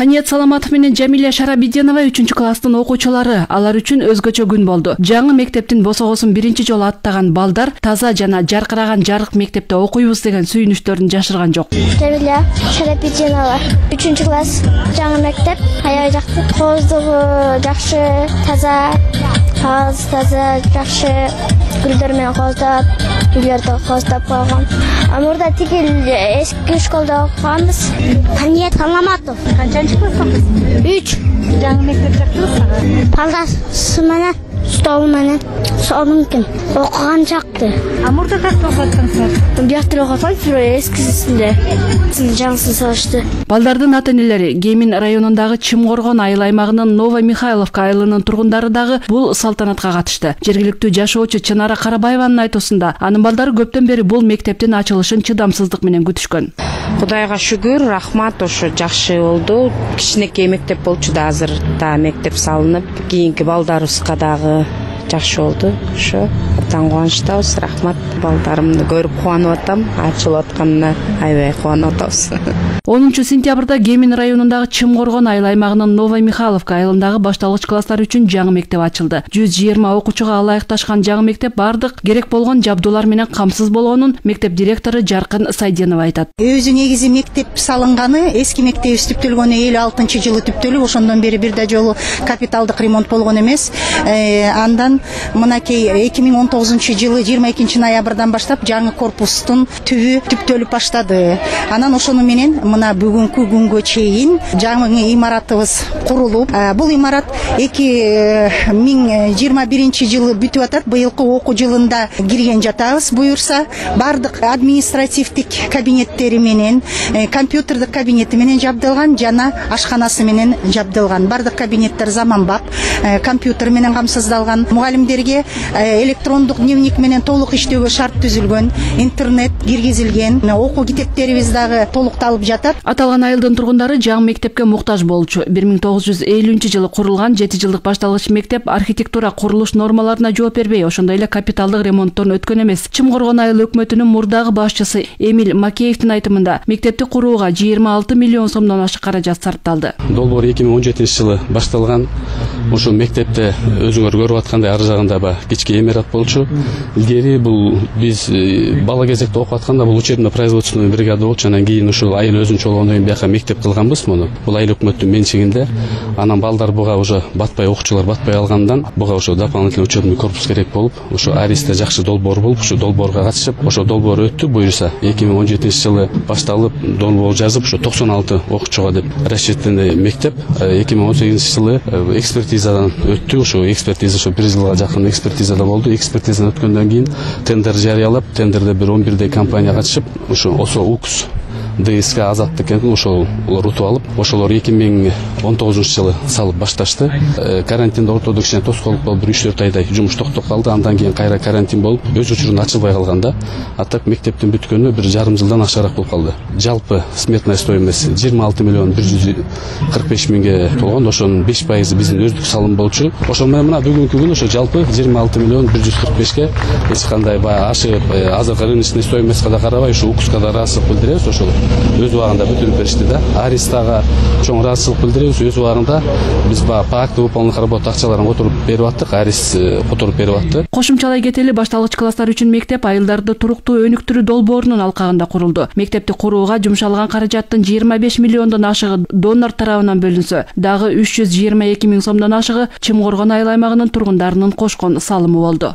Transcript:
Каният Саламатов менен Жамиля Шарабиденова 3-класстын окуучулары. Алар үчүн өзгөчө күн болду. Жаңы мектептин босогосун биринчи жолу аттаган балдар таза жана жаркыраган жарык мектепте окуйбуз деген сүйүнүчтөрүн жашырган жок. Жамиля Шарабиденова 3-класс жаңы мектеп аябай жакты. Кооздугу жакшы, таза, жакшы, гүлдөр менен кооздоп, үйлөрдү кооздоп койгон. Мурда тигил эски школда окуганбыз. Каният Саламатов. Канчанчы класстасыз? 3. Жаңы мектеп жактыбы сага? Палдасы менен, стол менен, сол мүмкүн. Окуган жакты. Мурда кантип окуп аткансыздар? Биякта окуп атпайбы, эскисинде. Жаңысын салышты. Балдардын ата-энелери Гемин районундагы Чымкоргон айыл аймагынын Новомихайловка айылынын тургундары дагы бул салтанатка катышты. Жергиликтүү жашоочу Чынара Карабаеванын айтуусунда, анын балдары көптөн бери бул мектептин ачылышын чыдамсыздык менен күтүшкөн. Кудайга шүгүр, рахмат, ошо жакшы болду. Кичинекей мектеп болчу да, азыр да мектеп салынып, кийинки балдарыбызга дагы жакшы болду. Ошо абдан кубанычтабыз. Рахмат, балдарымды көрүп кубанып атам. Ачылып атканына аябай кубанып атабыз. 10 сентябрда Гемин районундагы Чымкоргон айыл аймагынын Новомихайловка айылындагы башталгыч класстар үчүн жаңы мектеп ачылды. 120 окуучуга ылайыкташкан жаңы мектеп бардык керек болгон жабдуулар менен камсыз болгонун мектеп директору Жаркын Сайденова айтат. Өзү негизи мектеп салынганы, эски мектебибиз түптөлгөнү 56-жылы түптөлүп, ошондон бери бир да жолу капиталдык ремонт болгон эмес. Андан мынакей 2019-жылы 22 ноябрдан баштап жаңы корпустун түбү түптөлүп баштады. Анан ошону менен мына бүгүнкү күнгө чейин жаңы имаратыбыз курулуп, бул имарат 2021-жылы бүтүп атат. Быйылкы окуу жылында кирген жатабыз. Буюрса, бардык административдик кабинеттери менен, компьютердик кабинети менен жабдылган, жана ашканасы менен жабдылган. Бардык кабинеттер заманбап, компьютер менен камсыздалган. Мугалимдерге электрондук дневник менен толук иштөөгө шарт түзүлгөн, интернет киргизилген, окуу китептерибиз дагы толукталып жатат. Аталган айылдын тургундары жаңы мектепке муктаж болчу. 1950-жылы курулган 7 жылдык башталгыч мектеп архитектура курулуш нормаларына жооп бербей, ошондой эле капиталдык ремонттон өткөн эмес. Чымкоргон айыл өкмөтүнүн мурдагы башчысы Эмиль Макеевдин айтымында, мектепти курууга 26 миллион сомдон ашык каражат сарпталды. Долбоор 2017-жылы башталган. Ошо мектепте өзүңөр көрүп аткандай ар жагында кичке имарат болчу. Илгери бул биз бала кезекте окуп атканда бул учебно-производственный бригада болчу. Анан кийин ушул айыл өзүн чогулгондон кийин бияка мектеп кылганбыз муну. Бул айыл өкмөттүн менчигинде. Анан балдар буга уже батпай, окуучулар батпай алгандан буга ошо дополнительный учебный корпус керек болуп, ошо Аристе жакшы долбоор болуп, ошо долбоорго катышып, ошо долбоор өттү. Буюрса 2017-жылы башталып, долбоор жазып, ошо 96 окуучуга деп расчеттенген мектеп 2018-жылы экспертизадан өттү. Ошо экспертиза ошо 1 жылга жакын экспертизада болду. Экспертизадан өткөндөн кийин тендер жарыялап, тендерде бир 11 компания катышып, ошо УКС ДСК Азаттык экен, ошол утуп алып, ошолор 2019-жылы салып башташты. Карантинде ортодо кичине тоскоолдук болуп, 3-4 айдай жумуш токтоп калды. Андан кийин кайра карантин болуп, өз учурунда ачылбай калганда, атак мектептин бүткөнү 1,5 жылдан акчараак болуп калды. Жалпы сметная стоимость 26 миллион 145 миңге болгон. Ошонун 5% биздин өздүк салым болчу. Ошол менен мына бүгүнкү күн ошо жалпы 26 миллион 145ке эч кандай ашып, азыркы рыночный стоимостька да карабай, ошо УКСка да ыраазычылык билдиребиз. Ошол өз убагында бүтүрүп беришти да. Аристага чоң ыраазычылык билдиребиз. Өз убагында биз по акту выполненных работ акчаларын которуп берип аттык, Арис которуп берип атты. Кошумчалай кетели, башталгыч класстар үчүн мектеп айылдарды туруктуу өнүктүрүү долбоорунун алкагында курулду. Мектепти курууга жумшалган каражаттын 25 миллиондон ашыгы донор тарабынан бөлүнсө, дагы 322 миң сомдон ашыгы Чымкоргон айыл аймагынын тургундарынын кошкон салымы болду.